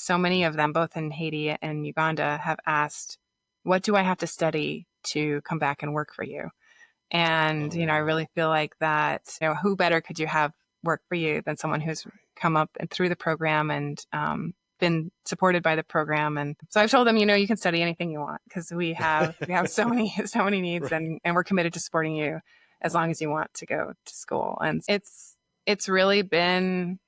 so many of them, both in Haiti and Uganda, have asked, what do I have to study to come back and work for you? And, I really feel like that, who better could you have work for you than someone who's come up and through the program and been supported by the program. And so I've told them, you can study anything you want because we have so many needs, and we're committed to supporting you as long as you want to go to school. And it's really been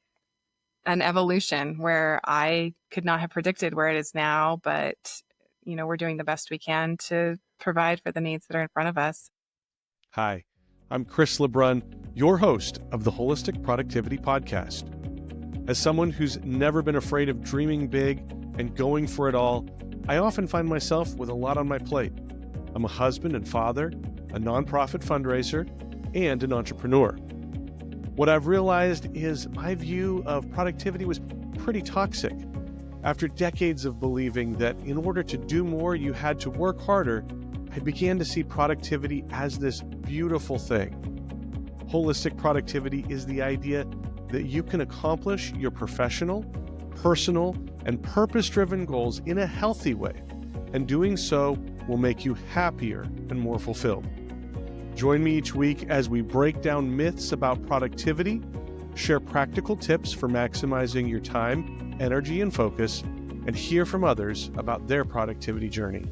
an evolution where I could not have predicted where it is now, but we're doing the best we can to provide for the needs that are in front of us. Hi, I'm Chris LeBrun, your host of the Wholistic Productivity Podcast. As someone who's never been afraid of dreaming big and going for it all, I often find myself with a lot on my plate. I'm a husband and father, a nonprofit fundraiser, and an entrepreneur. What I've realized is my view of productivity was pretty toxic. After decades of believing that in order to do more, you had to work harder, I began to see productivity as this beautiful thing. Holistic productivity is the idea that you can accomplish your professional, personal, and purpose-driven goals in a healthy way, and doing so will make you happier and more fulfilled. Join me each week as we break down myths about productivity, share practical tips for maximizing your time, energy, and focus, and hear from others about their productivity journey.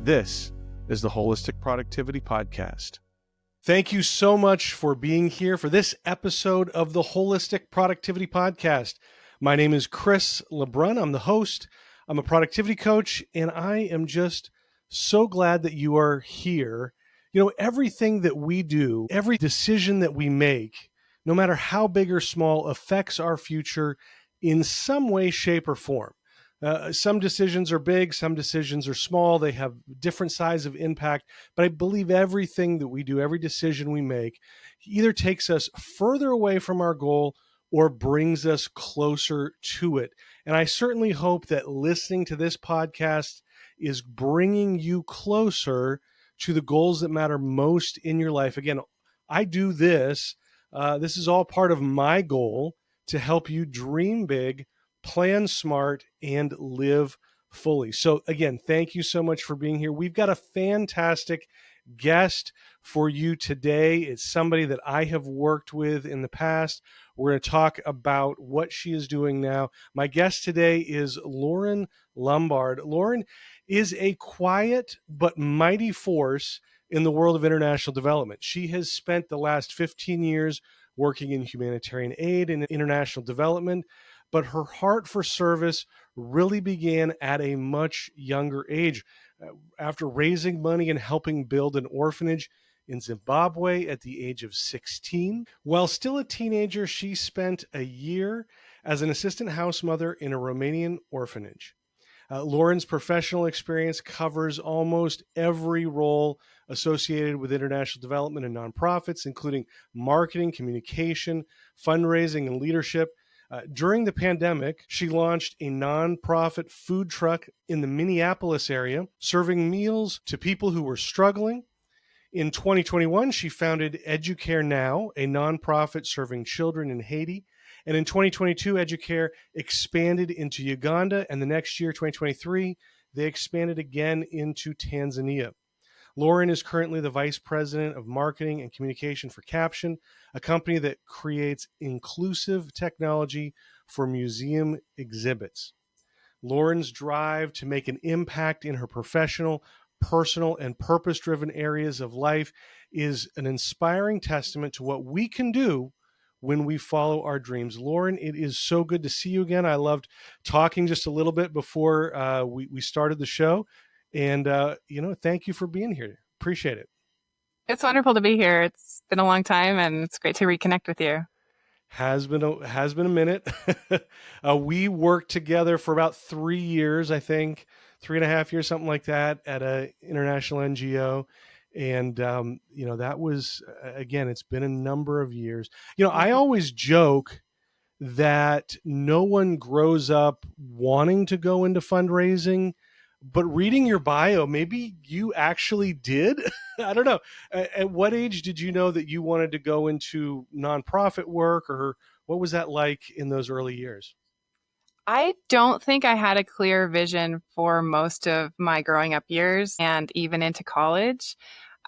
This is the Wholistic Productivity Podcast. Thank you so much for being here for this episode of the Wholistic Productivity Podcast. My name is Chris LeBrun. I'm the host. I'm a productivity coach, and I am just so glad that you are here. Everything that we do, every decision that we make, no matter how big or small, affects our future in some way, shape, or form. Some decisions are big, some decisions are small. They have different size of impact, but I believe everything that we do, every decision we make, either takes us further away from our goal or brings us closer to it. And I certainly hope that listening to this podcast is bringing you closer to the goals that matter most in your life. Again, I do this. This is all part of my goal to help you dream big, plan smart, and live fully. So again, thank you so much for being here. We've got a fantastic guest for you today. It's somebody that I have worked with in the past. We're going to talk about what she is doing now. My guest today is Lauren Lombard. Lauren is a quiet but mighty force in the world of international development. She has spent the last 15 years working in humanitarian aid and international development, but her heart for service really began at a much younger age. After raising money and helping build an orphanage in Zimbabwe at the age of 16. While still a teenager, she spent a year as an assistant house mother in a Romanian orphanage. Lauren's professional experience covers almost every role associated with international development and nonprofits, including marketing, communication, fundraising, and leadership. During the pandemic, she launched a nonprofit food truck in the Minneapolis area, serving meals to people who were struggling. In 2021, she founded Educare Now, a nonprofit serving children in Haiti. And in 2022, Educare expanded into Uganda, and the next year, 2023, they expanded again into Tanzania. Lauren is currently the Vice President of Marketing and Communication for Caption, a company that creates inclusive technology for museum exhibits. Lauren's drive to make an impact in her professional, personal, and purpose-driven areas of life is an inspiring testament to what we can do when we follow our dreams. Lauren, it is so good to see you again. I loved talking just a little bit before we started the show. And, thank you for being here. Appreciate it. It's wonderful to be here. It's been a long time, and it's great to reconnect with you. Has been a minute. We worked together for about 3 years, I think, 3.5 years, something like that, at a international NGO. And, that was, again, it's been a number of years. I always joke that no one grows up wanting to go into fundraising, but reading your bio, maybe you actually did. I don't know. At what age did you know that you wanted to go into nonprofit work, or what was that like in those early years? I don't think I had a clear vision for most of my growing up years and even into college.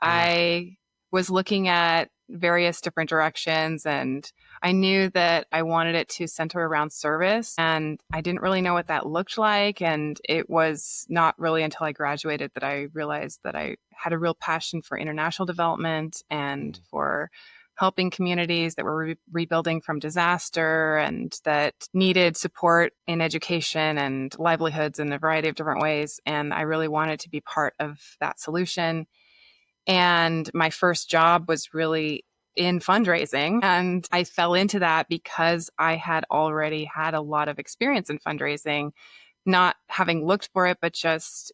I was looking at various different directions, and I knew that I wanted it to center around service, and I didn't really know what that looked like. And it was not really until I graduated that I realized that I had a real passion for international development and for helping communities that were rebuilding from disaster and that needed support in education and livelihoods in a variety of different ways. And I really wanted to be part of that solution. And my first job was really in fundraising. And I fell into that because I had already had a lot of experience in fundraising, not having looked for it, but just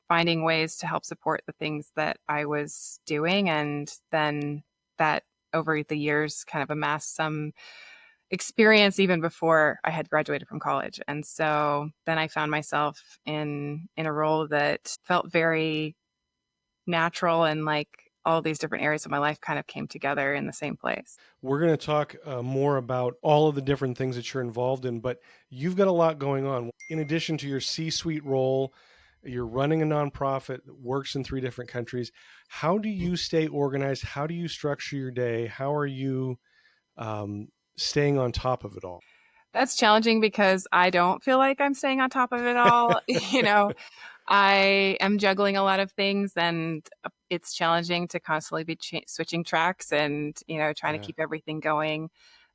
finding ways to help support the things that I was doing. And then that over the years kind of amassed some experience even before I had graduated from college. And so then I found myself in a role that felt very natural, and like all these different areas of my life kind of came together in the same place. We're going to talk more about all of the different things that you're involved in, but you've got a lot going on. In addition to your C-suite role, you're running a nonprofit that works in 3 different countries. How do you stay organized? How do you structure your day? How are you staying on top of it all? That's challenging because I don't feel like I'm staying on top of it all. I am juggling a lot of things, and it's challenging to constantly be switching tracks and, trying to keep everything going.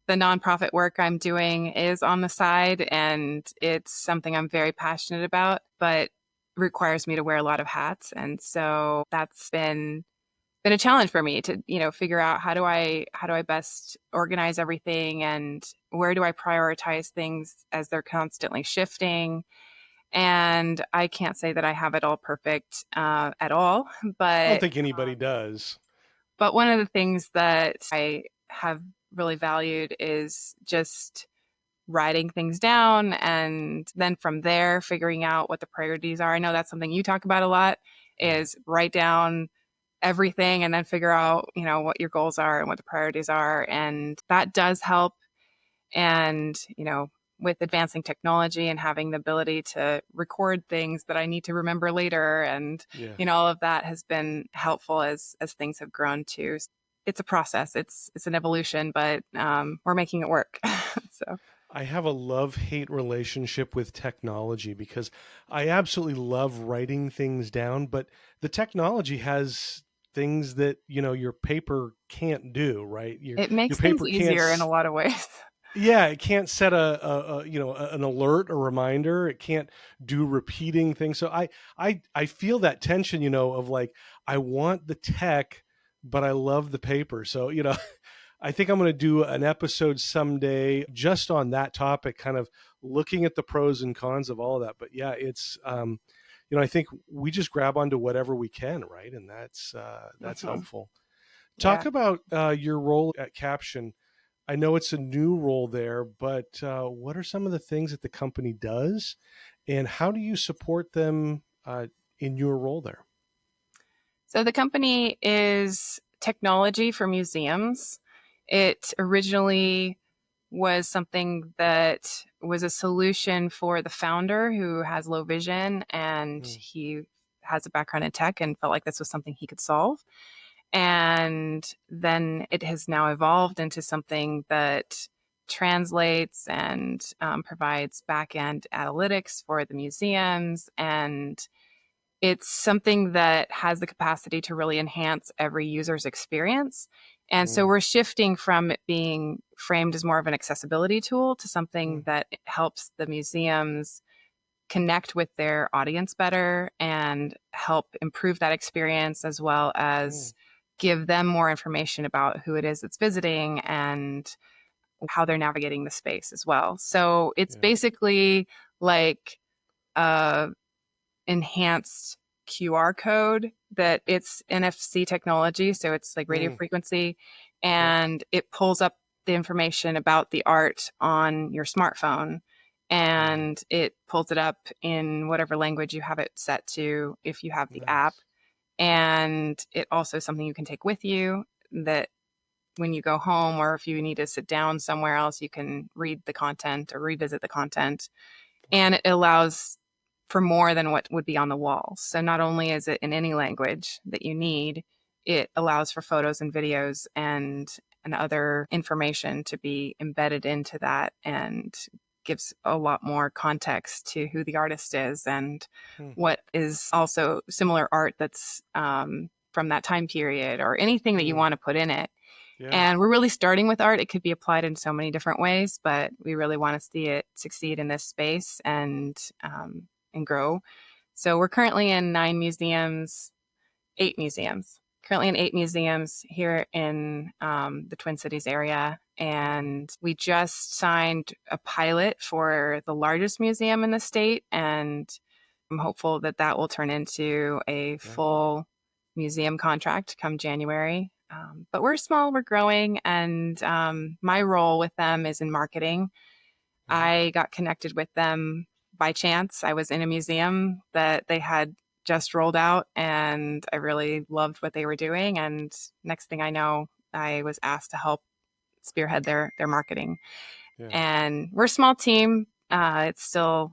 The nonprofit work I'm doing is on the side, and it's something I'm very passionate about, but requires me to wear a lot of hats. And so that's been a challenge for me to, figure out how do I best organize everything, and where do I prioritize things as they're constantly shifting. And I can't say that I have it all perfect at all, I don't but think anybody does. but one of the things that I have really valued is just writing things down, and then from there figuring out what the priorities are. I know that's something you talk about a lot, is write down everything and then figure out, what your goals are and what the priorities are. And that does help. And, with advancing technology and having the ability to record things that I need to remember later, and, all of that has been helpful as things have grown too. It's a process. It's an evolution, but we're making it work. So I have a love-hate relationship with technology because I absolutely love writing things down, but the technology has things that, your paper can't do, right? it Your makes things paper can't, easier in a lot of ways. yeah, it can't set an alert, a reminder. It can't do repeating things. So I feel that tension, of like, I want the tech, but I love the paper. So, I think I'm going to do an episode someday just on that topic, kind of looking at the pros and cons of all of that. But yeah, it's, I think we just grab onto whatever we can, right? And that's helpful. Talk Yeah. about your role at Caption. I know it's a new role there, but what are some of the things that the company does, and how do you support them in your role there? So the company is technology for museums. It originally was something that was a solution for the founder who has low vision, and he has a background in tech and felt like this was something he could solve. And then it has now evolved into something that translates and provides back-end analytics for the museums. And it's something that has the capacity to really enhance every user's experience. And so we're shifting from it being framed as more of an accessibility tool to something that helps the museums connect with their audience better and help improve that experience, as well as give them more information about who it is that's visiting and how they're navigating the space as well. So it's basically like enhanced QR code that it's NFC technology. So it's like radio frequency, and it pulls up the information about the art on your smartphone, and it pulls it up in whatever language you have it set to if you have the app. And it also is something you can take with you, that when you go home or if you need to sit down somewhere else, you can read the content or revisit the content. and it allows for more than what would be on the walls. So not only is it in any language that you need, it allows for photos and videos and other information to be embedded into that, and gives a lot more context to who the artist is and what is also similar art that's from that time period, or anything that you want to put in it. Yeah. And we're really starting with art. It could be applied in so many different ways, but we really want to see it succeed in this space and grow. So we're currently in 8 museums. Currently in 8 museums here in the Twin Cities area. And we just signed a pilot for the largest museum in the state. And I'm hopeful that that will turn into a full museum contract come January. But we're small, we're growing. And my role with them is in marketing. I got connected with them by chance. I was in a museum that they had just rolled out, and I really loved what they were doing. And next thing I know, I was asked to help spearhead their marketing. Yeah. And we're a small team. It's still,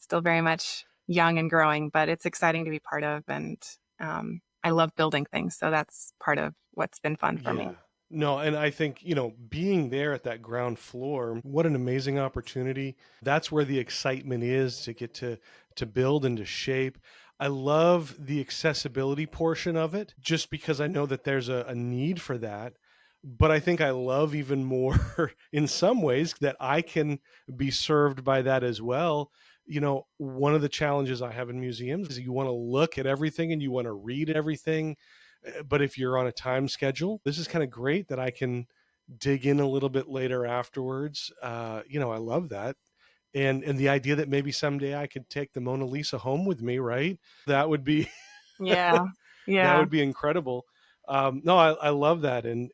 still very much young and growing, but it's exciting to be part of. And I love building things. So that's part of what's been fun for me. No, and I think, being there at that ground floor, what an amazing opportunity. That's where the excitement is, to get to build and to shape. I love the accessibility portion of it, just because I know that there's a need for that. But I think I love even more in some ways that I can be served by that as well. One of the challenges I have in museums is you want to look at everything and you want to read everything. But if you're on a time schedule, this is kind of great that I can dig in a little bit later afterwards. I love that. And the idea that maybe someday I could take the Mona Lisa home with me, right? That would be, yeah. That would be incredible. No, I love that. And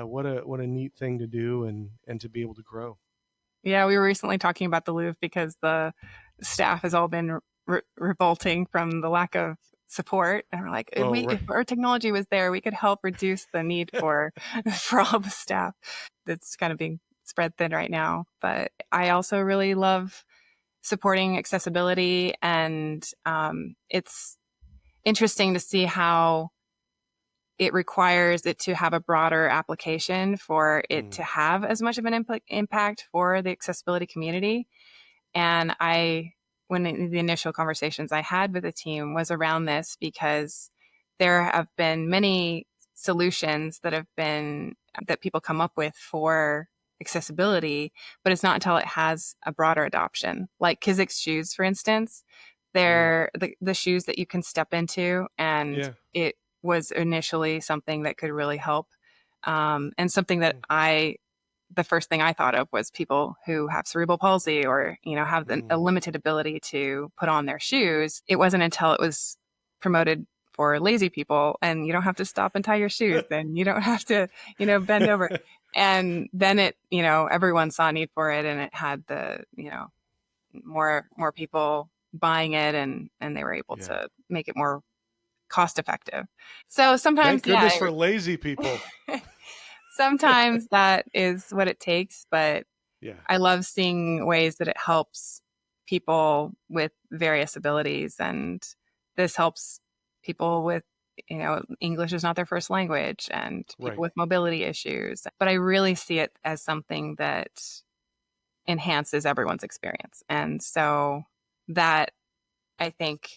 what a neat thing to do and to be able to grow. Yeah. We were recently talking about the Louvre because the staff has all been revolting from the lack of support, and we're like, if our technology was there, we could help reduce the need for all the staff that's kind of being spread thin right now. But I also really love supporting accessibility, and it's interesting to see how it requires it to have a broader application for it to have as much of an impact for the accessibility community. And when the initial conversations I had with the team was around this, because there have been many solutions that people come up with for accessibility, but it's not until it has a broader adoption. Like Kizik's shoes, for instance, they're the shoes that you can step into, and it was initially something that could really help, and something that the first thing I thought of was people who have cerebral palsy or, have a limited ability to put on their shoes. It wasn't until it was promoted for lazy people, and you don't have to stop and tie your shoes, and you don't have to, bend over. And then everyone saw a need for it, and it had the, more people buying it, and they were able to make it more cost effective. So sometimes, thank goodness for lazy people. Sometimes that is what it takes, but I love seeing ways that it helps people with various abilities, and this helps people with, English is not their first language, and people with mobility issues. But I really see it as something that enhances everyone's experience. And so that, I think,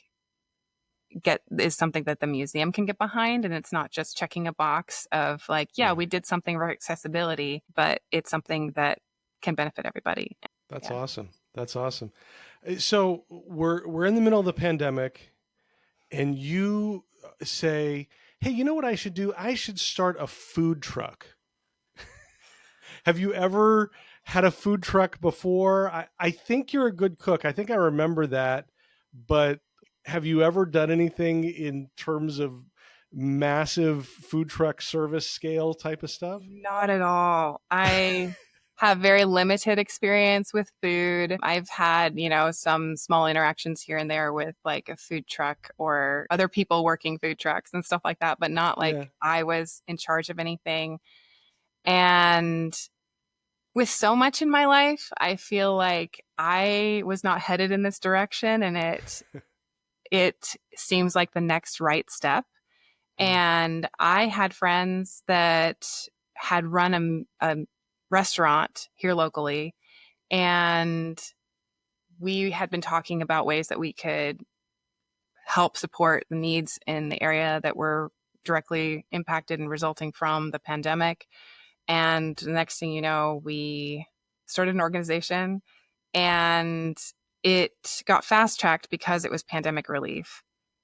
is something that the museum can get behind. And it's not just checking a box of like, we did something for accessibility, but it's something that can benefit everybody. That's awesome. That's awesome. So we're in the middle of the pandemic, and you say, hey, you know what I should do? I should start a food truck. Have you ever had a food truck before? I think you're a good cook. I think I remember that, but have you ever done anything in terms of massive food truck service scale type of stuff? Not at all. I have very limited experience with food. I've had, some small interactions here and there with like a food truck or other people working food trucks and stuff like that, but not like I was in charge of anything. And with so much in my life, I feel like I was not headed in this direction, and it seems like the next right step. And I had friends that had run a restaurant here locally, and we had been talking about ways that we could help support the needs in the area that were directly impacted and resulting from the pandemic. And the next thing you know, we started an organization, and it got fast tracked because it was pandemic relief.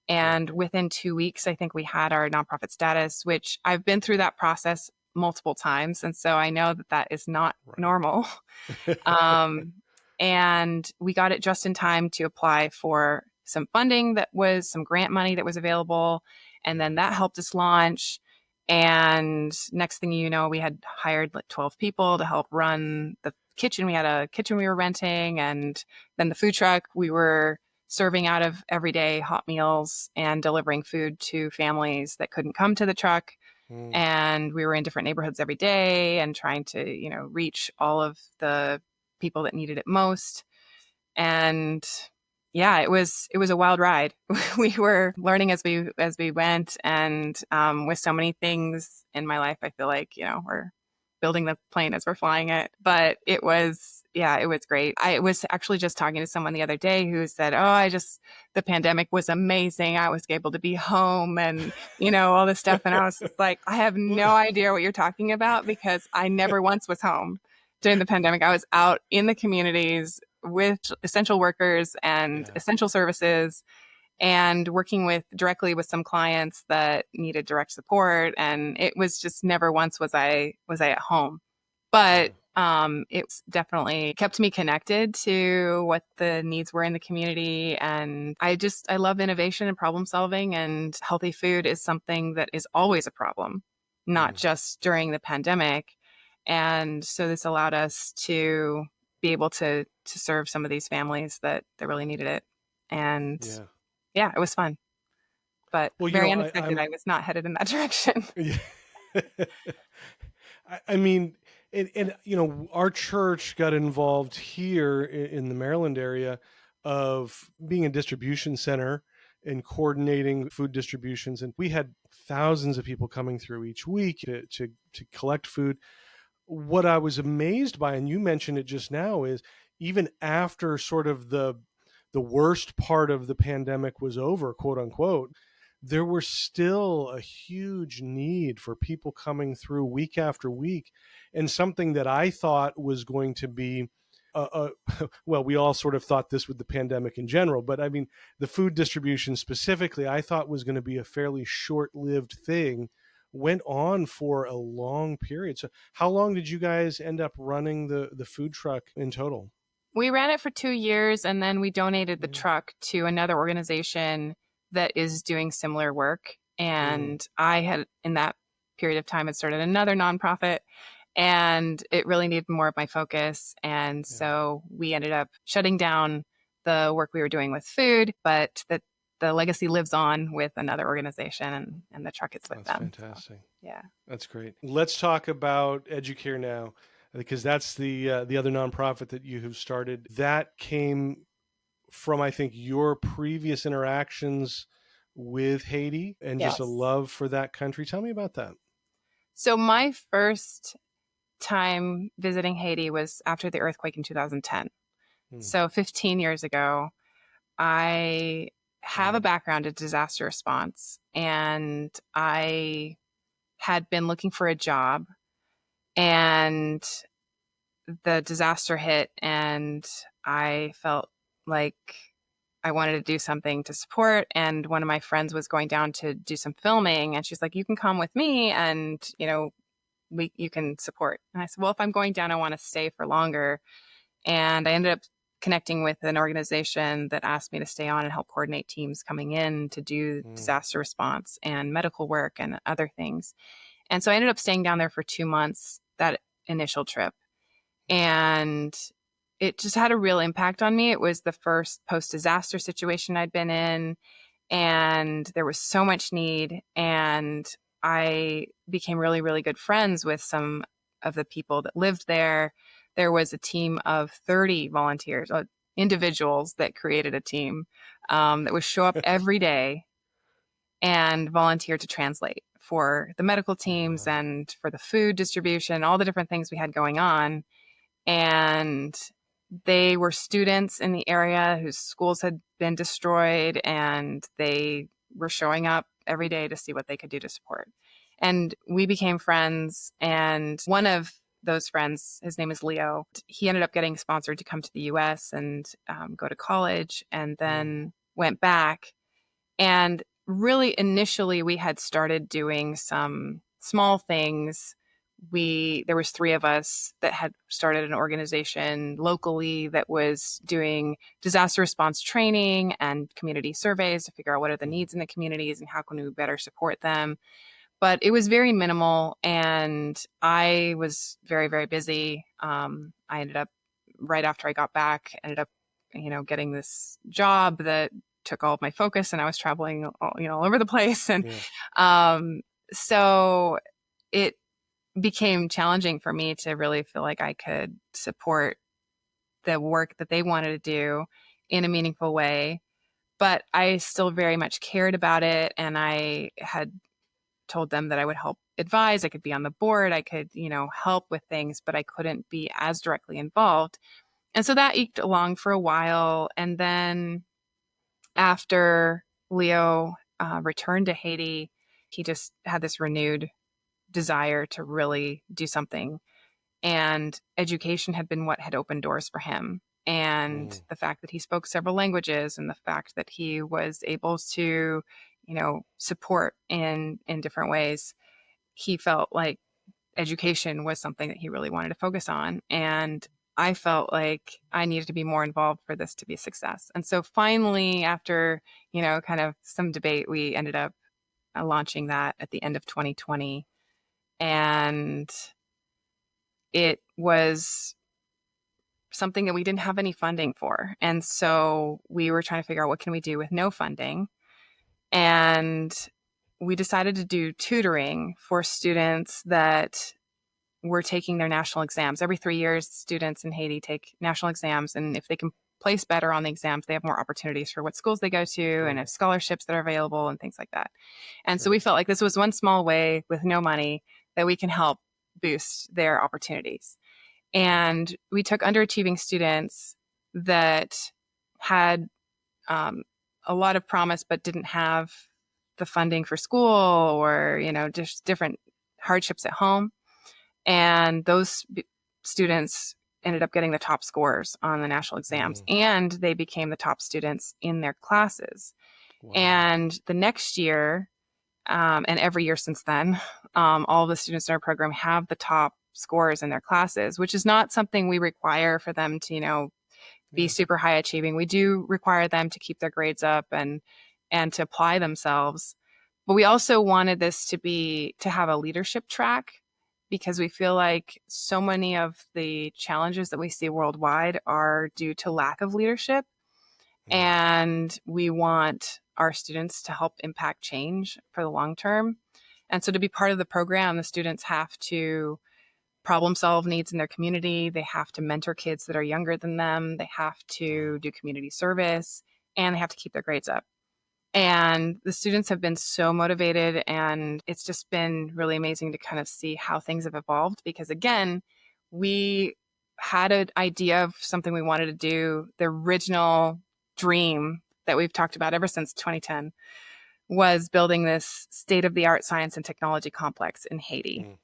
And within 2 weeks, I think we had our nonprofit status, which I've been through that process multiple times. And so I know that that is not normal. And we got it just in time to apply for some funding that was some grant money that was available. And then that helped us launch. And next thing you know, we had hired like 12 people to help run the kitchen. We had a kitchen we were renting, and then the food truck. We were serving out of everyday hot meals and delivering food to families that couldn't come to the truck. And we were in different neighborhoods every day and trying to, reach all of the people that needed it most. And yeah, it was a wild ride. We were learning as we went, and with so many things in my life, I feel like we're building the plane as we're flying it. But it was great. I was actually just talking to someone the other day who said, "Oh, the pandemic was amazing. I was able to be home and all this stuff." And I was just like, I have no idea what you're talking about, because I never once was home during the pandemic. I was out in the communities with essential workers and essential services, and working directly with some clients that needed direct support. And it was just never once was I at home. But it's definitely kept me connected to what the needs were in the community. And I love innovation and problem solving, and healthy food is something that is always a problem, not just during the pandemic. And so this allowed us to be able to serve some of these families that really needed it. And yeah, it was fun, but very unexpected. I was not headed in that direction. I mean, and our church got involved here in the Maryland area of being a distribution center and coordinating food distributions. And we had thousands of people coming through each week to collect food. What I was amazed by, and you mentioned it just now, is even after sort of the worst part of the pandemic was over, quote unquote, there was still a huge need for people coming through week after week. And something that I thought was going to be, well, we all sort of thought this with the pandemic in general, but I mean, the food distribution specifically, I thought was going to be a fairly short-lived thing, went on for a long period. So how long did you guys end up running the food truck in total? We ran it for 2 years, and then we donated the truck to another organization that is doing similar work. And I had, in that period of time, had started another nonprofit, and it really needed more of my focus. And so we ended up shutting down the work we were doing with food, but the legacy lives on with another organization, and the truck is with them. That's fantastic. So, yeah. That's great. Let's talk about Educare Now, because that's the other nonprofit that you have started. That came from, I think, your previous interactions with Haiti and just a love for that country. Tell me about that. So my first time visiting Haiti was after the earthquake in 2010. So 15 years ago. I have a background in disaster response, and I had been looking for a job, and the disaster hit, and I felt like I wanted to do something to support. And one of my friends was going down to do some filming, and she's like, "You can come with me, and you can support." And I said, "Well, if I'm going down, I want to stay for longer." And I ended up connecting with an organization that asked me to stay on and help coordinate teams coming in to do disaster response and medical work and other things. And so I ended up staying down there for 2 months, that initial trip. And it just had a real impact on me. It was the first post-disaster situation I'd been in, and there was so much need. And I became really, really good friends with some of the people that lived there. there was a team of 30 volunteers, individuals that created a team that would show up every day and volunteer to translate for the medical teams Wow. and for the food distribution, all the different things we had going on. And they were students in the area whose schools had been destroyed, and they were showing up every day to see what they could do to support. And we became friends. And one of those friends, his name is Leo, he ended up getting sponsored to come to the US and go to college, and then went back. And really, initially, we had started doing some small things. There was three of us that had started an organization locally that was doing disaster response training and community surveys to figure out what are the needs in the communities and how can we better support them. But it was very minimal, and I was very, very busy. I ended up, right after I got back, getting this job that took all of my focus, and I was traveling all over the place. And so it became challenging for me to really feel like I could support the work that they wanted to do in a meaningful way. But I still very much cared about it, and I had told them that I would help advise. I could be on the board. I could, help with things, but I couldn't be as directly involved. And so that eked along for a while. And then after Leo returned to Haiti, he just had this renewed desire to really do something. And education had been what had opened doors for him. And the fact that he spoke several languages, and the fact that he was able to, support in different ways, he felt like education was something that he really wanted to focus on. And I felt like I needed to be more involved for this to be a success. And so finally, after, kind of some debate, we ended up launching that at the end of 2020. And it was something that we didn't have any funding for. And so we were trying to figure out what can we do with no funding. And we decided to do tutoring for students that were taking their national exams. Every 3 years, students in Haiti take national exams. And if they can place better on the exams, they have more opportunities for what schools they go to and have scholarships that are available and things like that. And so we felt like this was one small way with no money that we can help boost their opportunities. And we took underachieving students that had a lot of promise but didn't have the funding for school, or just different hardships at home. And those students ended up getting the top scores on the national exams, and they became the top students in their classes. Wow. And the next year, and every year since then, all the students in our program have the top scores in their classes, which is not something we require for them to, be super high achieving. We do require them to keep their grades up and to apply themselves. But we also wanted this to have a leadership track, because we feel like so many of the challenges that we see worldwide are due to lack of leadership. And we want our students to help impact change for the long term. And so to be part of the program, the students have to problem solve needs in their community. They have to mentor kids that are younger than them. They have to do community service, and they have to keep their grades up. And the students have been so motivated, and it's just been really amazing to kind of see how things have evolved, because again, we had an idea of something we wanted to do. The original dream that we've talked about ever since 2010 was building this state-of-the-art science and technology complex in Haiti.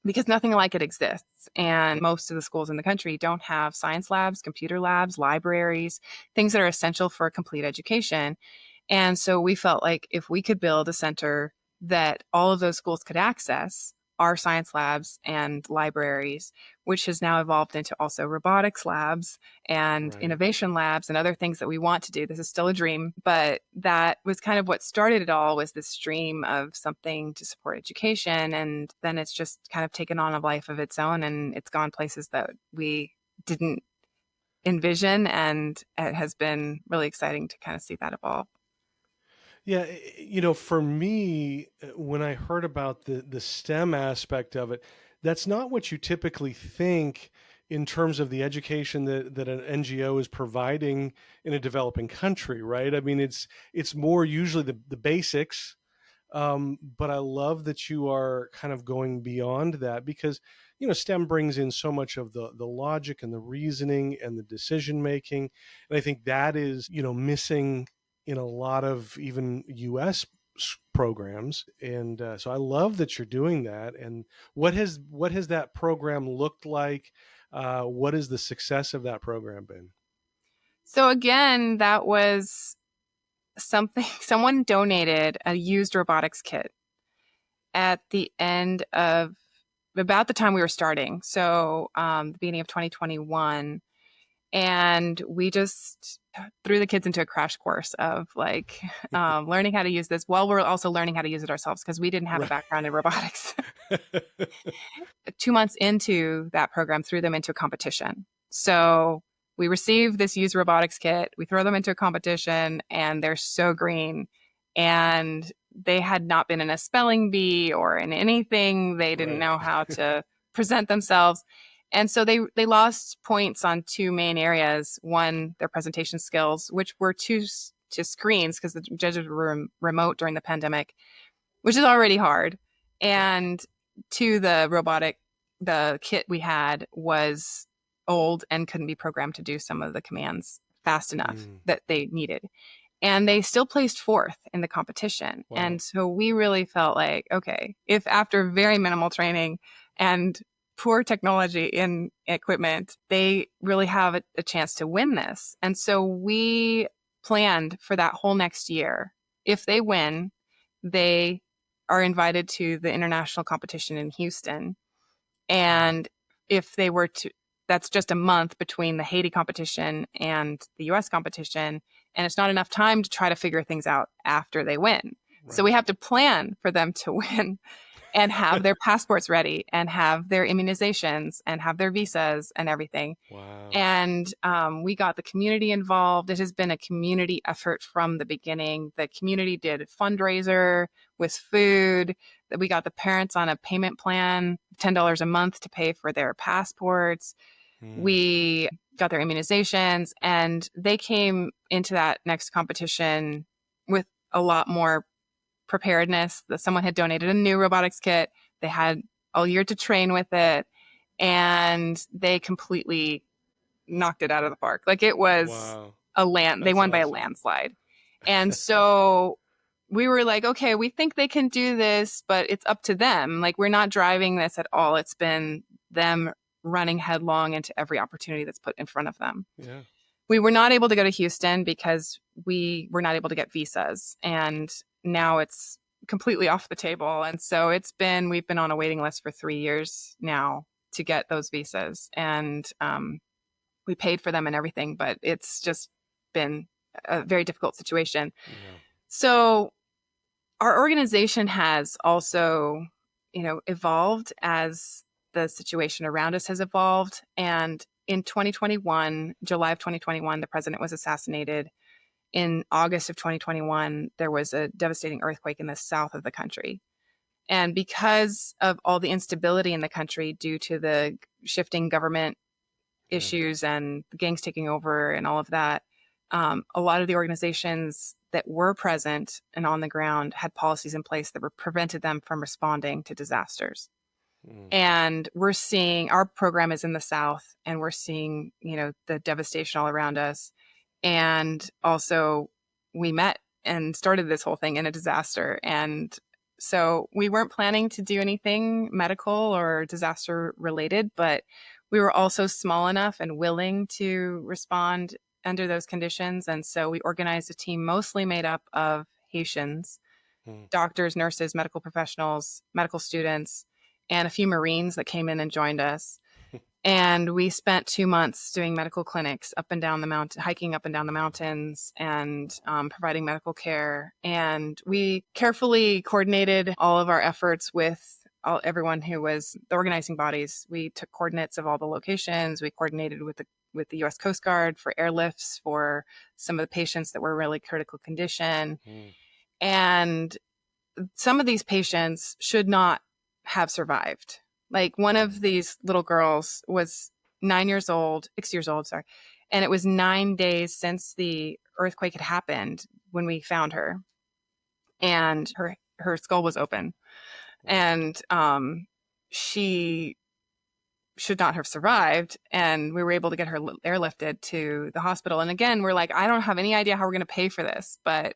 Because nothing like it exists. And most of the schools in the country don't have science labs, computer labs, libraries, things that are essential for a complete education. And so we felt like if we could build a center that all of those schools could access, our science labs and libraries, which has now evolved into also robotics labs and innovation labs and other things that we want to do. This is still a dream, but that was kind of what started it all, was this dream of something to support education. And then it's just kind of taken on a life of its own, and it's gone places that we didn't envision. And it has been really exciting to kind of see that evolve. Yeah, for me, when I heard about the STEM aspect of it, that's not what you typically think in terms of the education that an NGO is providing in a developing country, right? I mean, it's more usually the basics, but I love that you are kind of going beyond that because, STEM brings in so much of the logic and the reasoning and the decision making. And I think that is, missing in a lot of even US programs. And so I love that you're doing that. And what has that program looked like? What has the success of that program been? So again, that was something, someone donated a used robotics kit at the end of about the time we were starting. So the beginning of 2021. And we just threw the kids into a crash course of like learning how to use this while we're also learning how to use it ourselves because we didn't have a background in robotics. 2 months into that program, threw them into a competition. So we receive this used robotics kit, we throw them into a competition, and they're so green. And they had not been in a spelling bee or in anything. They didn't know how to present themselves. And so they lost points on two main areas. One, their presentation skills, which were two to screens because the judges were remote during the pandemic, which is already hard. And two, the kit we had was old and couldn't be programmed to do some of the commands fast enough that they needed. And they still placed fourth in the competition. Wow. And so we really felt like, okay, if after very minimal training and poor technology in equipment, they really have a chance to win this. And so we planned for that whole next year. If they win, they are invited to the international competition in Houston. And if they were to, that's just a month between the Haiti competition and the US competition. And it's not enough time to try to figure things out after they win. Right. So we have to plan for them to win and have their passports ready and have their immunizations and have their visas and everything. Wow. And we got the community involved. It has been a community effort from the beginning. The community did a fundraiser with food. We got the parents on a payment plan, $10 a month to pay for their passports. We got their immunizations, and they came into that next competition with a lot more preparedness. That someone had donated a new robotics kit. They had all year to train with it, and they completely knocked it out of the park. Like it was they won by a landslide. And so we were like, okay, we think they can do this, but it's up to them. Like we're not driving this at all. It's been them running headlong into every opportunity that's put in front of them. Yeah. We were not able to go to Houston because we were not able to get visas. And now it's completely off the table. And so we've been on a waiting list for 3 years now to get those visas. And we paid for them and everything, but it's just been a very difficult situation. Yeah. So our organization has also, evolved as the situation around us has evolved. And in 2021, July of 2021, the president was assassinated. In August of 2021, there was a devastating earthquake in the south of the country. And because of all the instability in the country due to the shifting government issues and the gangs taking over and all of that, a lot of the organizations that were present and on the ground had policies in place that prevented them from responding to disasters. And we're seeing our program is in the South, and we're seeing, the devastation all around us. And also we met and started this whole thing in a disaster. And so we weren't planning to do anything medical or disaster related, but we were also small enough and willing to respond under those conditions. And so we organized a team mostly made up of Haitians, doctors, nurses, medical professionals, medical students, and a few Marines that came in and joined us. And we spent 2 months doing medical clinics up and down the mountain, hiking up and down the mountains, and providing medical care. And we carefully coordinated all of our efforts with everyone who was the organizing bodies. We took coordinates of all the locations. We coordinated with the U.S. Coast Guard for airlifts for some of the patients that were really critical condition. And some of these patients should not have survived. Like one of these little girls was 6 years old, sorry. And it was 9 days since the earthquake had happened when we found her, and her skull was open. Wow. And she should not have survived. And we were able to get her airlifted to the hospital. And again, we're like, I don't have any idea how we're going to pay for this, but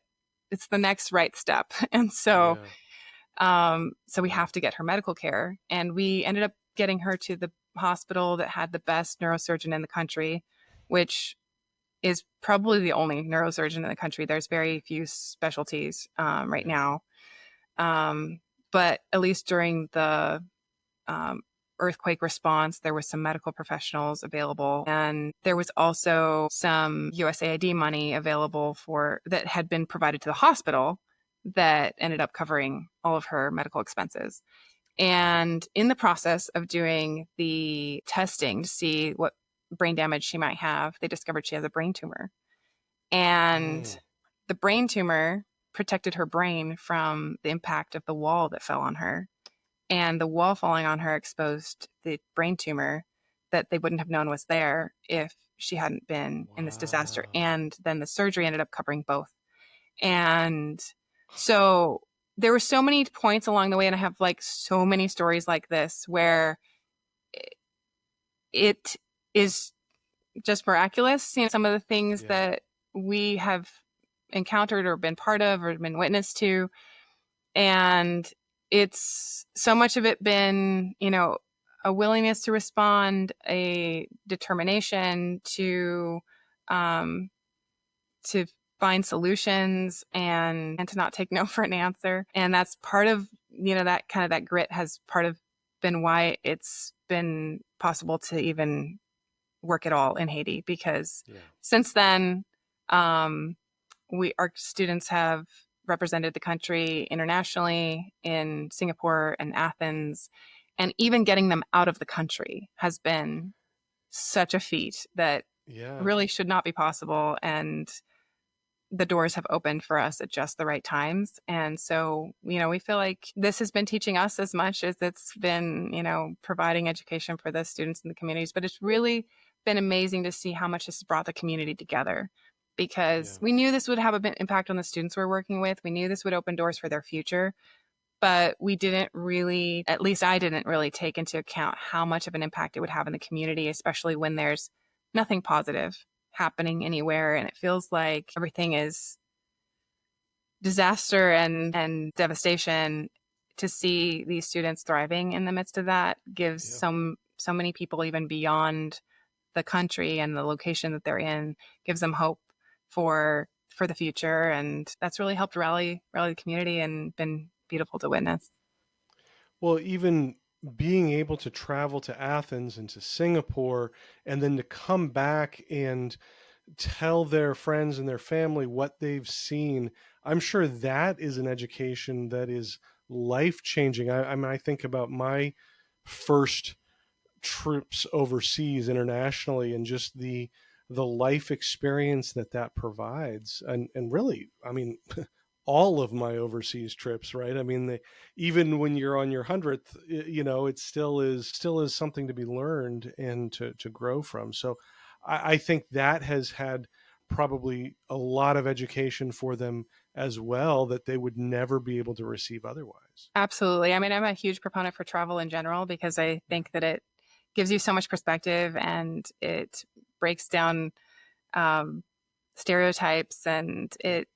it's the next right step. And so, so we have to get her medical care. And we ended up getting her to the hospital that had the best neurosurgeon in the country, which is probably the only neurosurgeon in the country. There's very few specialties right now. But at least during the earthquake response, there was some medical professionals available. And there was also some USAID money available that had been provided to the hospital that ended up covering all of her medical expenses. And in the process of doing the testing to see what brain damage she might have, they discovered she has a brain tumor. And the brain tumor protected her brain from the impact of the wall that fell on her. And the wall falling on her exposed the brain tumor that they wouldn't have known was there if she hadn't been in this disaster. And then the surgery ended up covering both. And so there were so many points along the way, and I have like so many stories like this where it is just miraculous. You know, some of the things that we have encountered or been part of or been witness to. And it's so much of it been, you know, a willingness to respond, a determination to find solutions and to not take no for an answer. And that's part of, you know, that kind of that grit has part of been why it's been possible to even work at all in Haiti, because since then, our students have represented the country internationally in Singapore and Athens, and even getting them out of the country has been such a feat that really should not be possible. And the doors have opened for us at just the right times. And so, you know, we feel like this has been teaching us as much as it's been, you know, providing education for the students in the communities. But it's really been amazing to see how much this has brought the community together, because we knew this would have a big impact on the students we're working with. We knew this would open doors for their future, but we didn't really, at least I didn't really take into account how much of an impact it would have in the community, especially when there's nothing positive happening anywhere. And it feels like everything is disaster and devastation. To see these students thriving in the midst of that gives so many people, even beyond the country and the location that they're in, gives them hope for the future. And that's really helped rally the community and been beautiful to witness. Well, even being able to travel to Athens and to Singapore, and then to come back and tell their friends and their family what they've seen, I'm sure that is an education that is life-changing. I mean, I think about my first trips overseas internationally and just the life experience that provides. And really, I mean, all of my overseas trips, right? I mean, even when you're on your 100th, you know, it still is something to be learned and to grow from. So I think that has had probably a lot of education for them as well that they would never be able to receive otherwise. Absolutely. I mean, I'm a huge proponent for travel in general, because I think that it gives you so much perspective, and it breaks down stereotypes, and it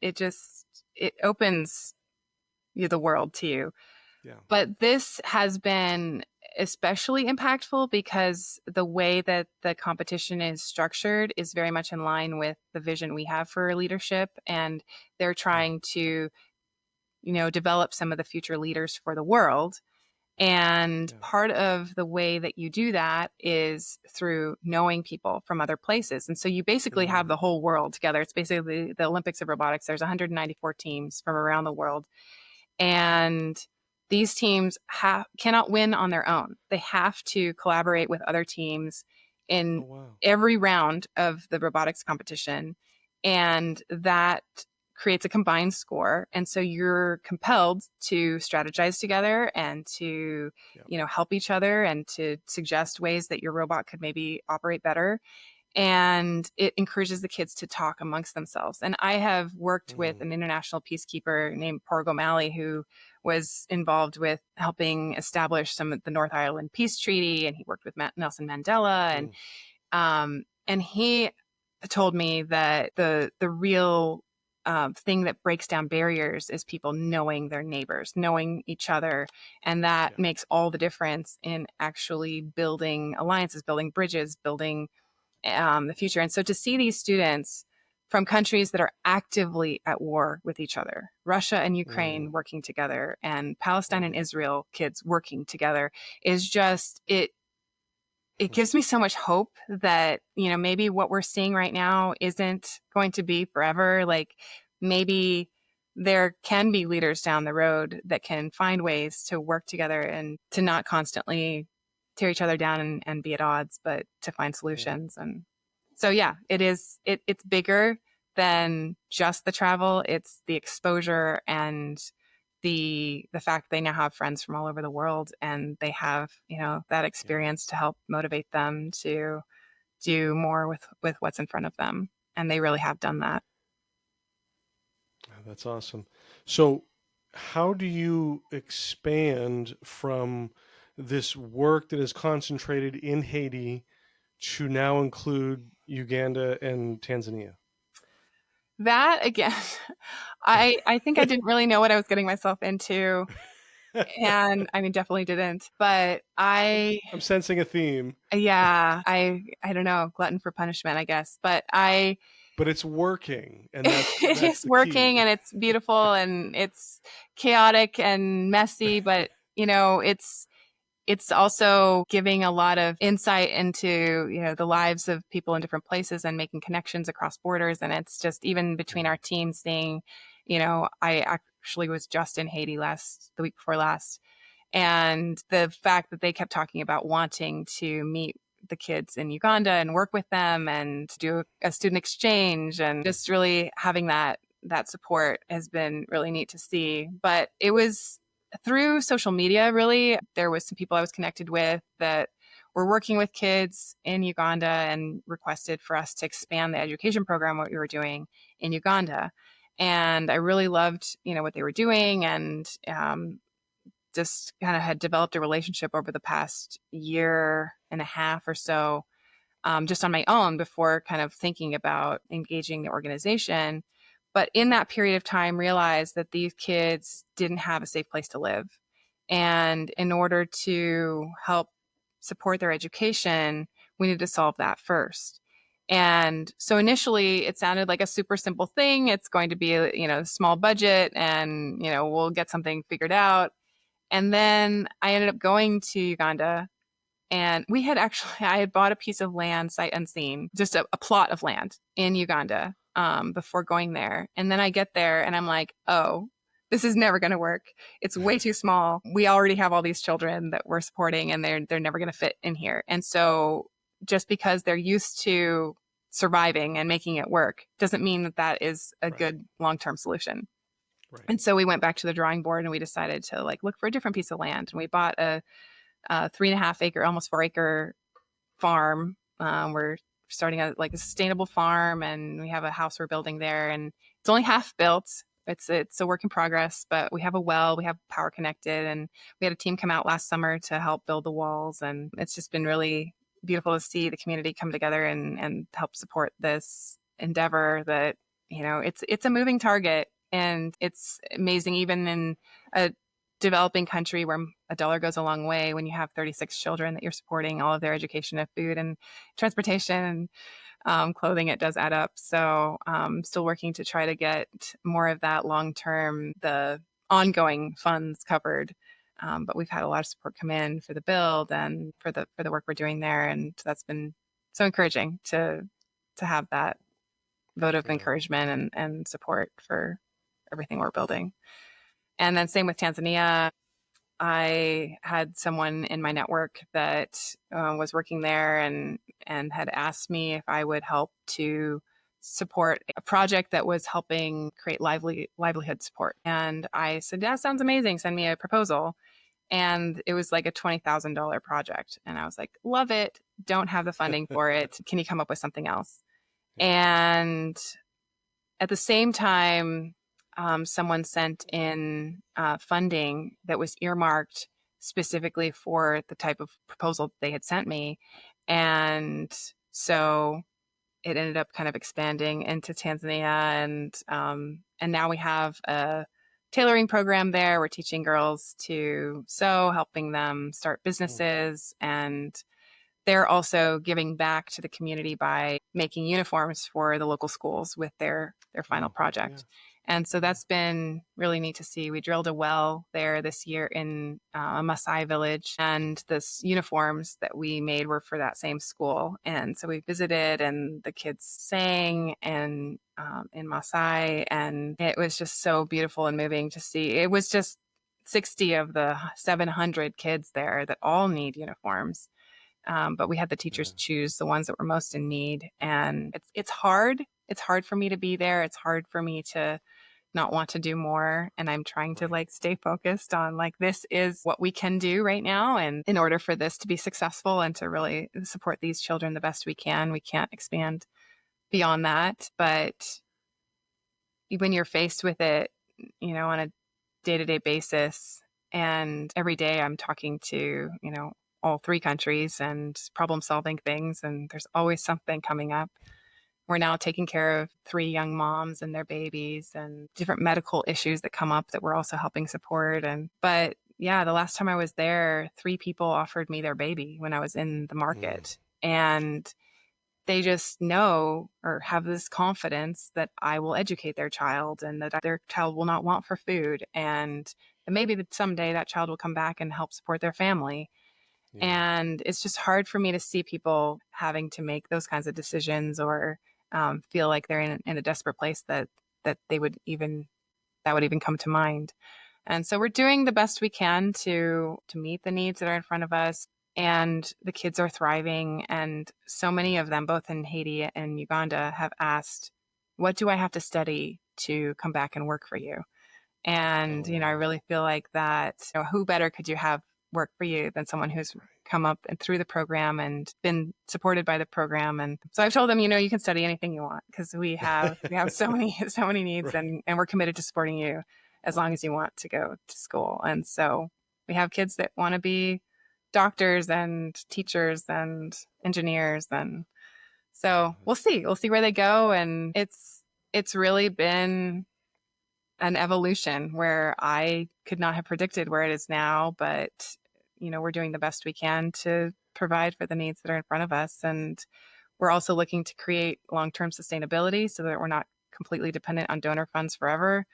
opens the world to you. But this has been especially impactful because the way that the competition is structured is very much in line with the vision we have for leadership, and they're trying to, you know, develop some of the future leaders for the world. And part of the way that you do that is through knowing people from other places. And so you basically have the whole world together. It's basically the Olympics of robotics. There's 194 teams from around the world. And these teams cannot win on their own. They have to collaborate with other teams in every round of the robotics competition. And that creates a combined score. And so you're compelled to strategize together and to, help each other and to suggest ways that your robot could maybe operate better. And it encourages the kids to talk amongst themselves. And I have worked with an international peacekeeper named Porg O'Malley, who was involved with helping establish some of the North Ireland Peace Treaty, and he worked with Nelson Mandela, and he told me that the real thing that breaks down barriers is people knowing their neighbors, knowing each other, and that makes all the difference in actually building alliances, building bridges, building the future. And so to see these students from countries that are actively at war with each other, Russia and Ukraine working together, and Palestine and Israel kids working together, is just, it gives me so much hope that, maybe what we're seeing right now isn't going to be forever. Like, maybe there can be leaders down the road that can find ways to work together and to not constantly tear each other down and be at odds, but to find solutions. And so, it's bigger than just the travel. It's the exposure and the fact they now have friends from all over the world, and they have, that experience to help motivate them to do more with what's in front of them. And they really have done that. That's awesome. So how do you expand from this work that is concentrated in Haiti to now include Uganda and Tanzania? That, again, I think I didn't really know what I was getting myself into. And I mean, definitely didn't, but I'm sensing a theme. I don't know, glutton for punishment, I guess, but it's working, and that's it's working key. And it's beautiful and it's chaotic and messy, but it's also giving a lot of insight into, the lives of people in different places and making connections across borders. And it's just, even between our teams, seeing, I actually was just in Haiti the week before last. And the fact that they kept talking about wanting to meet the kids in Uganda and work with them and do a student exchange, and just really having that support has been really neat to see. But it was through social media, really. There was some people I was connected with that were working with kids in Uganda and requested for us to expand the education program, what we were doing in Uganda. And I really loved, what they were doing, and just kind of had developed a relationship over the past year and a half or so, just on my own, before kind of thinking about engaging the organization. But in that period of time, realized that these kids didn't have a safe place to live. And in order to help support their education, we needed to solve that first. And so initially it sounded like a super simple thing. It's going to be a small budget, and, we'll get something figured out. And then I ended up going to Uganda, and I had bought a piece of land sight unseen, just a plot of land in Uganda, before going there. And then I get there and I'm like, oh, this is never going to work. It's way too small. We already have all these children that we're supporting, and they're never going to fit in here. And so just because they're used to surviving and making it work doesn't mean that is a good long-term solution. Right. And so we went back to the drawing board, and we decided to look for a different piece of land. And we bought a 3.5 acre, almost 4 acre farm. We're starting a sustainable farm, and we have a house we're building there, and it's only half built. It's a work in progress, but we have a well, we have power connected, and we had a team come out last summer to help build the walls. And it's just been really beautiful to see the community come together and help support this endeavor that, it's a moving target. And it's amazing, even in a developing country where a dollar goes a long way, when you have 36 children that you're supporting, all of their education of food and transportation and clothing, it does add up. So still working to try to get more of that long-term, the ongoing funds covered. But we've had a lot of support come in for the build and for the work we're doing there. And that's been so encouraging to have that vote of encouragement and support for everything we're building. And then same with Tanzania. I had someone in my network that was working there and had asked me if I would help to support a project that was helping create livelihood support. And I said, that sounds amazing. Send me a proposal. And it was like a $20,000 project. And I was like, love it. Don't have the funding for it. Can you come up with something else? Yeah. And at the same time, someone sent in funding that was earmarked specifically for the type of proposal they had sent me. And so it ended up kind of expanding into Tanzania. And now we have a tailoring program there. We're teaching girls to sew, helping them start businesses, and they're also giving back to the community by making uniforms for the local schools with their final project. And so that's been really neat to see. We drilled a well there this year in a Maasai village, and the uniforms that we made were for that same school. And so we visited, and the kids sang and in Maasai, and it was just so beautiful and moving to see. It was just 60 of the 700 kids there that all need uniforms. But we had the teachers choose the ones that were most in need. And it's hard. It's hard for me to be there. It's hard for me to not want to do more. And I'm trying to like stay focused on like, this is what we can do right now. And in order for this to be successful and to really support these children the best we can't expand beyond that. But when you're faced with it, on a day-to-day basis, and every day I'm talking to, all three countries and problem solving things. And there's always something coming up. We're now taking care of 3 young moms and their babies and different medical issues that come up that we're also helping support. But yeah, the last time I was there, 3 people offered me their baby when I was in the market. And they just know or have this confidence that I will educate their child and that their child will not want for food. And maybe that someday that child will come back and help support their family. And it's just hard for me to see people having to make those kinds of decisions or feel like they're in a desperate place that would even come to mind. And so we're doing the best we can to meet the needs that are in front of us. And the kids are thriving. And so many of them, both in Haiti and Uganda, have asked, what do I have to study to come back and work for you? And, I really feel like that, who better could you have work for you than someone who's come up and through the program and been supported by the program. And so I've told them, you can study anything you want because we have so many needs and we're committed to supporting you as long as you want to go to school. And so we have kids that want to be doctors and teachers and engineers. And so we'll see where they go. And it's really been an evolution where I could not have predicted where it is now, but we're doing the best we can to provide for the needs that are in front of us. And we're also looking to create long-term sustainability so that we're not completely dependent on donor funds forever.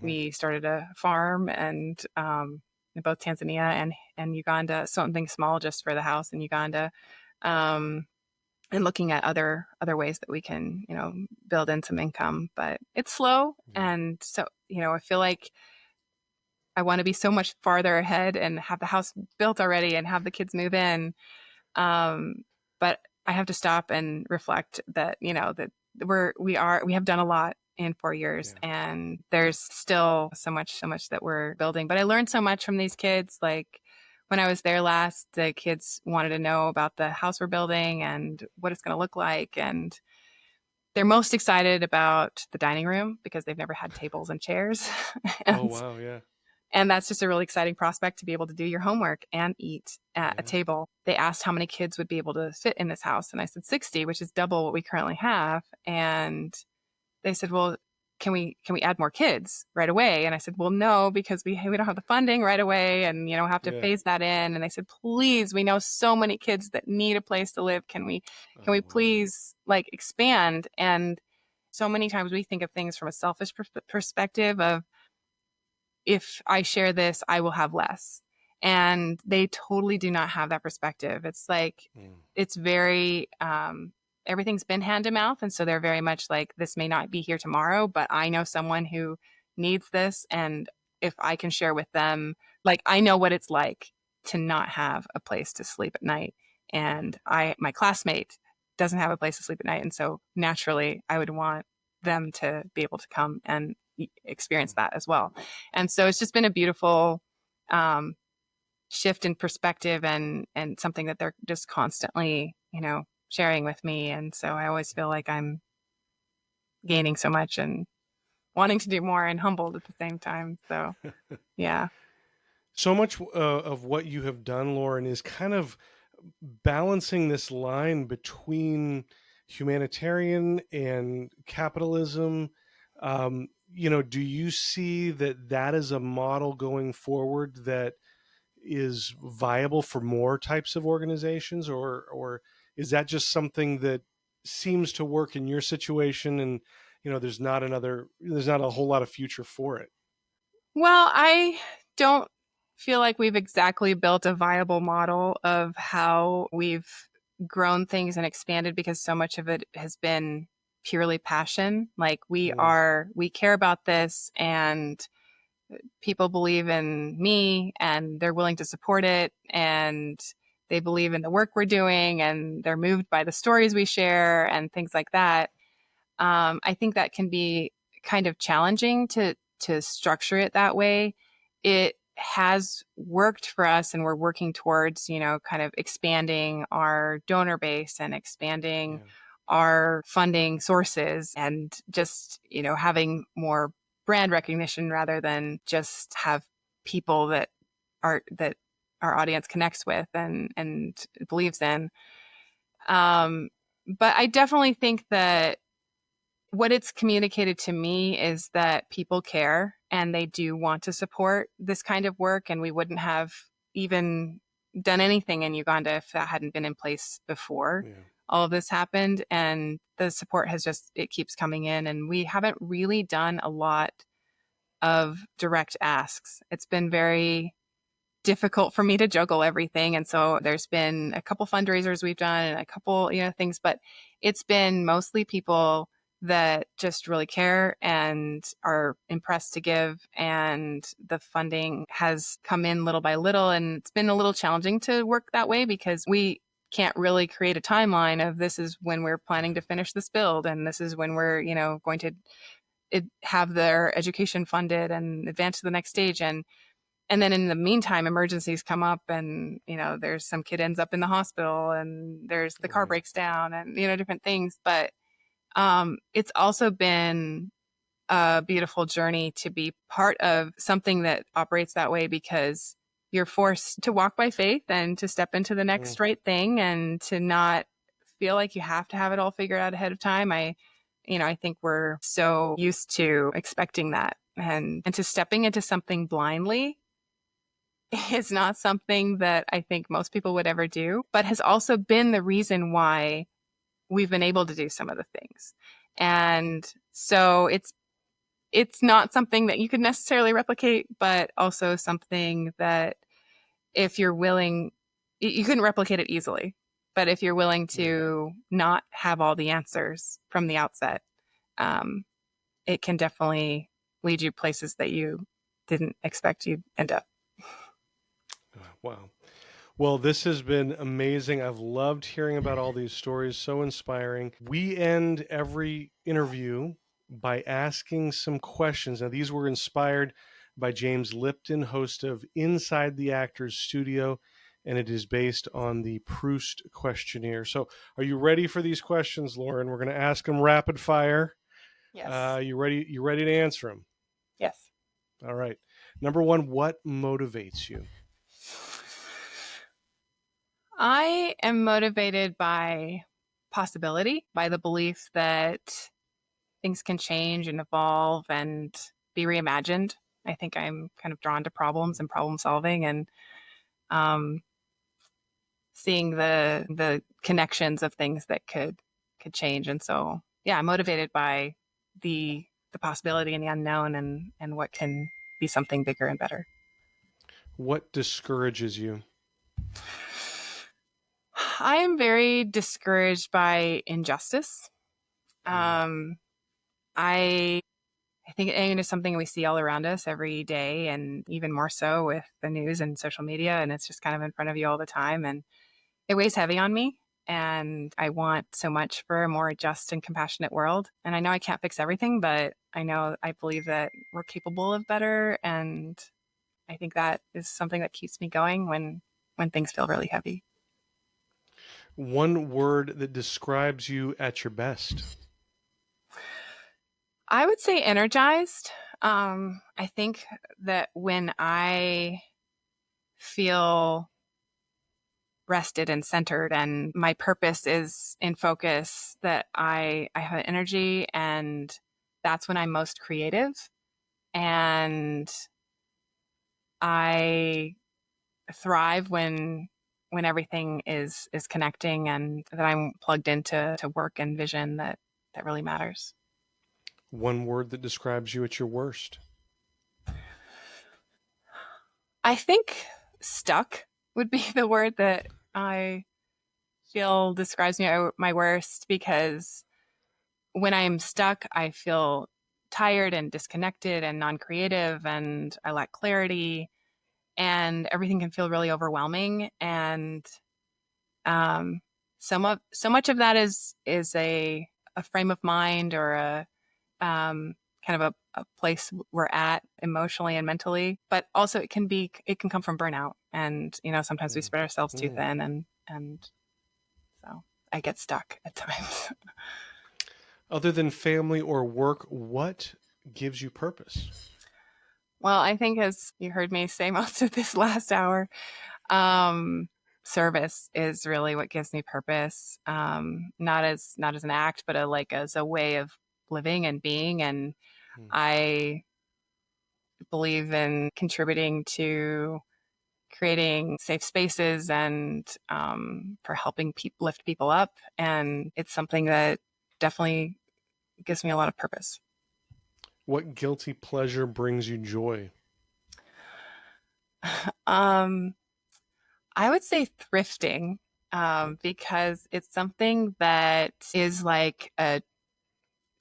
We started a farm and in both Tanzania and Uganda, something small just for the house in Uganda. And looking at other ways that we can, build in some income, but it's slow. And so, I feel like I want to be so much farther ahead and have the house built already and have the kids move in. But I have to stop and reflect that, that we have done a lot in 4 years and there's still so much that we're building. But I learned so much from these kids. Like, when I was there last, the kids wanted to know about the house we're building and what it's going to look like. And they're most excited about the dining room because they've never had tables and chairs. And that's just a really exciting prospect to be able to do your homework and eat at a table. They asked how many kids would be able to fit in this house. And I said 60, which is double what we currently have. And they said, well, can we add more kids right away? And I said, well, no, because we don't have the funding right away and, have to phase that in. And they said, please, we know so many kids that need a place to live. Can we please expand? And so many times we think of things from a selfish perspective of, if I share this, I will have less. And they totally do not have that perspective. It's like, it's very, everything's been hand to mouth. And so they're very much like, this may not be here tomorrow, but I know someone who needs this. And if I can share with them, I know what it's like to not have a place to sleep at night. And my classmate doesn't have a place to sleep at night. And so naturally, I would want them to be able to come and experience that as well. And so it's just been a beautiful shift in perspective and something that they're just constantly, sharing with me. And so I always feel like I'm gaining so much and wanting to do more and humbled at the same time. So, yeah. So much of what you have done, Lauren, is kind of balancing this line between humanitarian and capitalism. Do you see that is a model going forward that is viable for more types of organizations, or is that just something that seems to work in your situation, and there's not a whole lot of future for it? Well, I don't feel like we've exactly built a viable model of how we've grown things and expanded, because so much of it has been purely passion. Like we care about this, and people believe in me and they're willing to support it, and they believe in the work we're doing, and they're moved by the stories we share and things like that. I think that can be kind of challenging to structure it that way. It has worked for us, and we're working towards, kind of expanding our donor base and expanding our funding sources, and just, having more brand recognition rather than just have people that our audience connects with and believes in. But I definitely think that what it's communicated to me is that people care and they do want to support this kind of work. And we wouldn't have even done anything in Uganda if that hadn't been in place before all of this happened. And the support it keeps coming in. And we haven't really done a lot of direct asks. It's been very difficult for me to juggle everything. And so there's been a couple fundraisers we've done and a couple, things, but it's been mostly people that just really care and are impressed to give. And the funding has come in little by little. And it's been a little challenging to work that way, because we can't really create a timeline of this is when we're planning to finish this build, and this is when we're, going to have their education funded and advance to the next stage. And then in the meantime, emergencies come up, and, there's some kid ends up in the hospital, and there's the car breaks down, and, different things. But it's also been a beautiful journey to be part of something that operates that way, because you're forced to walk by faith and to step into the next right thing, and to not feel like you have to have it all figured out ahead of time. I think we're so used to expecting that, and to stepping into something blindly is not something that I think most people would ever do, but has also been the reason why we've been able to do some of the things. And so it's not something that you could necessarily replicate, but also something that if you're willing, you couldn't replicate it easily. But if you're willing to not have all the answers from the outset, it can definitely lead you places that you didn't expect you'd end up. Wow. Well, this has been amazing. I've loved hearing about all these stories. So inspiring. We end every interview by asking some questions. Now, these were inspired by James Lipton, host of Inside the Actors Studio, and it is based on the Proust questionnaire. So are you ready for these questions, Lauren? We're going to ask them rapid fire. Yes. You ready? You ready to answer them? Yes. All right. Number one, what motivates you? I am motivated by possibility, by the belief that things can change and evolve and be reimagined. I think I'm kind of drawn to problems and problem solving, and seeing the connections of things that could change. And so, yeah, I'm motivated by the possibility and the unknown, and what can be something bigger and better. What discourages you? I am very discouraged by injustice. I think it is something we see all around us every day, and even more so with the news and social media, and it's just kind of in front of you all the time, and it weighs heavy on me. and I want so much for a more just and compassionate world. And I know I can't fix everything, but I believe that we're capable of better. And I think that is something that keeps me going when things feel really heavy. One word that describes you at your best. I would say energized. I think that when I feel rested and centered and my purpose is in focus, that I have energy, and that's when I'm most creative. And I thrive when everything is connecting and that I'm plugged into work and vision that really matters. One word that describes you at your worst. I think stuck would be the word that I feel describes me at my worst, because when I'm stuck, I feel tired and disconnected and non-creative, and I lack clarity, and everything can feel really overwhelming. And so much of that is a frame of mind, or a kind of a place we're at emotionally and mentally. But also it can come from burnout, and sometimes we spread ourselves too thin, and so I get stuck at times. Other than family or work, what gives you purpose? Well, I think, as you heard me say most of this last hour, service is really what gives me purpose. Not as an act, but as a way of living and being. And I believe in contributing to creating safe spaces and for helping lift people up. And it's something that definitely gives me a lot of purpose. What guilty pleasure brings you joy? I would say thrifting, because it's something that is like a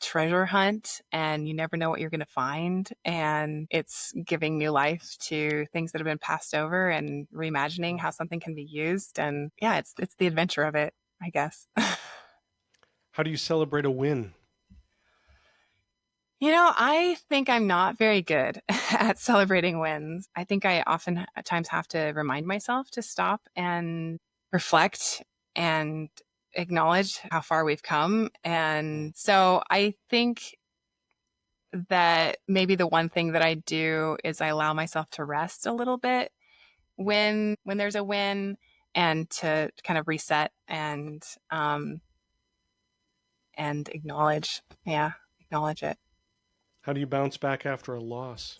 treasure hunt, and you never know what you're going to find. And it's giving new life to things that have been passed over and reimagining how something can be used. And yeah, it's the adventure of it, I guess. How do you celebrate a win? I think I'm not very good at celebrating wins. I think I often at times have to remind myself to stop and reflect and acknowledge how far we've come. And so I think that maybe the one thing that I do is I allow myself to rest a little bit when there's a win, and to kind of reset and acknowledge it. How do you bounce back after a loss?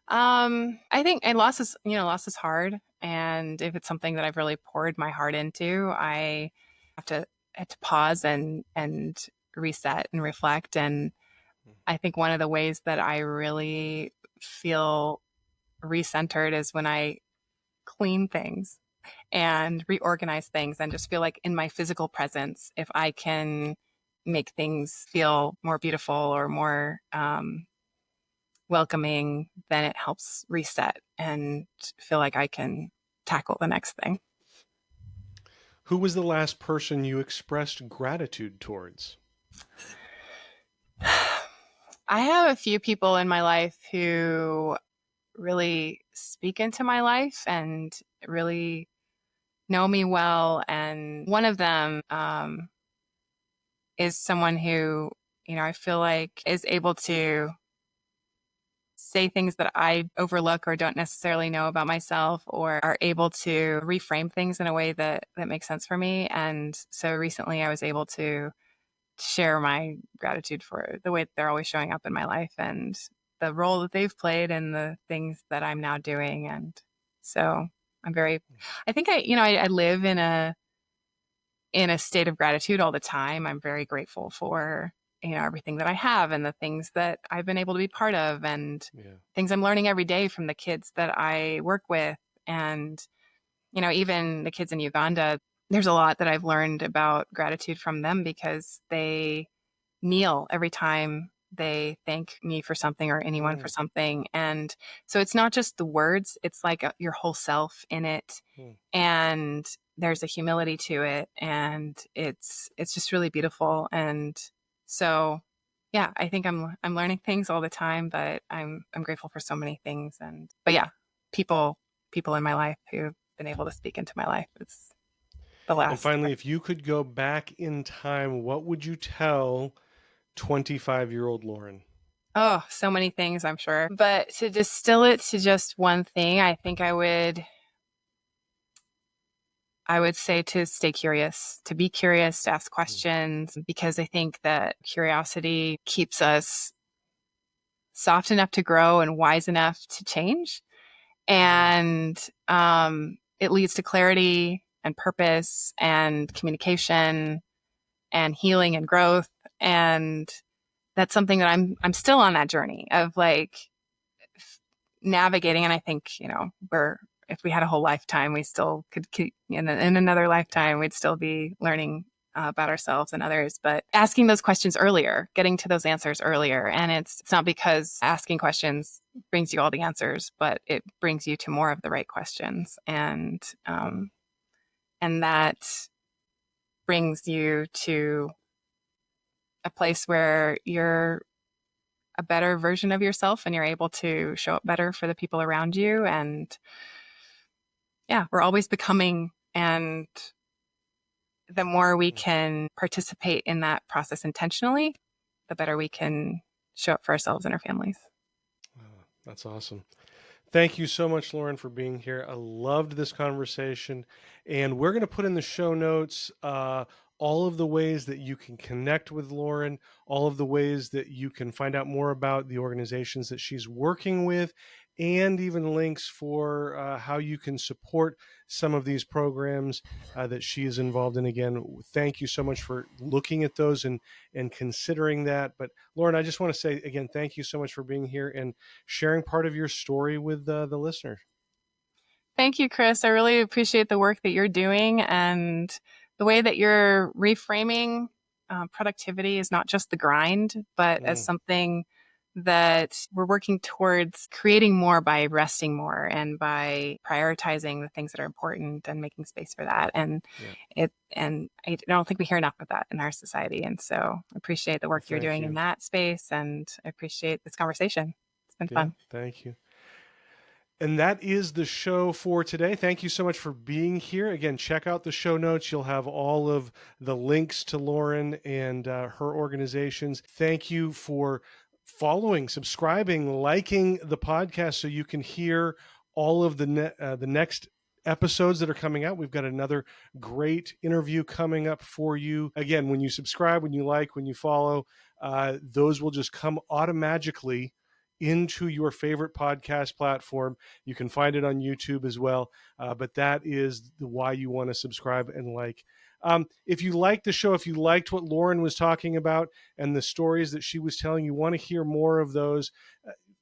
I think, and loss is hard. And if it's something that I've really poured my heart into, I have to pause and reset and reflect. And I think one of the ways that I really feel recentered is when I clean things and reorganize things, and just feel like in my physical presence, if I can make things feel more beautiful or more welcoming, then it helps reset and feel like I can tackle the next thing. Who was the last person you expressed gratitude towards? I have a few people in my life who really speak into my life and really know me well. And one of them is someone who, I feel like is able to say things that I overlook or don't necessarily know about myself, or are able to reframe things in a way that makes sense for me. And so recently I was able to share my gratitude for the way that they're always showing up in my life, and the role that they've played in the things that I'm now doing. And so I think I live in a state of gratitude all the time. I'm very grateful for everything that I have, and the things that I've been able to be part of, and things I'm learning every day from the kids that I work with. And even the kids in Uganda, there's a lot that I've learned about gratitude from them, because they kneel every time they thank me for something, or anyone for something. And so it's not just the words, it's like your whole self in it. And there's a humility to it, and it's just really beautiful. And so, yeah, I think I'm learning things all the time, but I'm grateful for so many things. And but yeah, people in my life who've been able to speak into my life is the And last. finally, if you could go back in time, what would you tell 25-year-old Lauren? Oh, so many things, I'm sure. But to distill it to just one thing, I think I would say to stay curious, to be curious, to ask questions, because I think that curiosity keeps us soft enough to grow and wise enough to change. And it leads to clarity and purpose and communication and healing and growth. And that's something that I'm still on that journey of like navigating. And I think, if we had a whole lifetime, we still could in another lifetime, we'd still be learning about ourselves and others, but asking those questions earlier, getting to those answers earlier. And it's not because asking questions brings you all the answers, but it brings you to more of the right questions. And that brings you to a place where you're a better version of yourself and you're able to show up better for the people around you. And yeah, we're always becoming. And the more we can participate in that process intentionally, the better we can show up for ourselves and our families. That's awesome. Thank you so much, Lauren, for being here. I loved this conversation. And we're going to put in the show notes all of the ways that you can connect with Lauren, all of the ways that you can find out more about the organizations that she's working with, and even links for how you can support some of these programs that she is involved in. Again, thank you so much for looking at those and considering that. But Lauren, I just want to say again, thank you so much for being here and sharing part of your story with the listeners. Thank you, Chris. I really appreciate the work that you're doing and the way that you're reframing productivity is not just the grind, but as something that we're working towards creating more by resting more and by prioritizing the things that are important and making space for that. And I don't think we hear enough of that in our society. And so I appreciate the work you're doing in that space, and I appreciate this conversation. It's been fun. Thank you. And that is the show for today. Thank you so much for being here. Again, check out the show notes. You'll have all of the links to Lauren and her organizations. Thank you for following, subscribing, liking the podcast so you can hear all of the next episodes that are coming out. We've got another great interview coming up for you. Again, when you subscribe, when you like, when you follow, those will just come automatically into your favorite podcast platform. You can find it on YouTube as well, but that is why you want to subscribe and like. If you liked the show, if you liked what Lauren was talking about and the stories that she was telling, you want to hear more of those,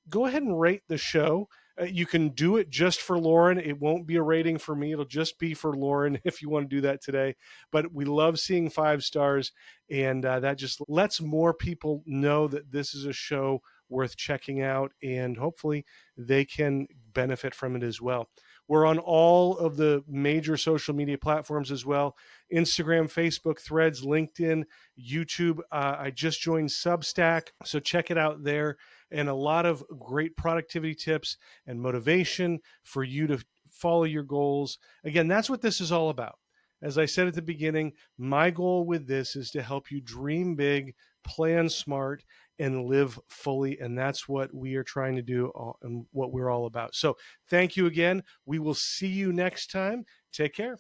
go ahead and rate the show. You can do it just for Lauren. It won't be a rating for me. It'll just be for Lauren if you want to do that today. But we love seeing 5 stars, and that just lets more people know that this is a show worth checking out, and hopefully they can benefit from it as well. We're on all of the major social media platforms as well: Instagram, Facebook, Threads, LinkedIn, YouTube. I just joined Substack, so check it out there. And a lot of great productivity tips and motivation for you to follow your goals. Again, that's what this is all about. As I said at the beginning, my goal with this is to help you dream big, plan smart, and live fully. And that's what we are trying to do and what we're all about. So thank you again. We will see you next time. Take care.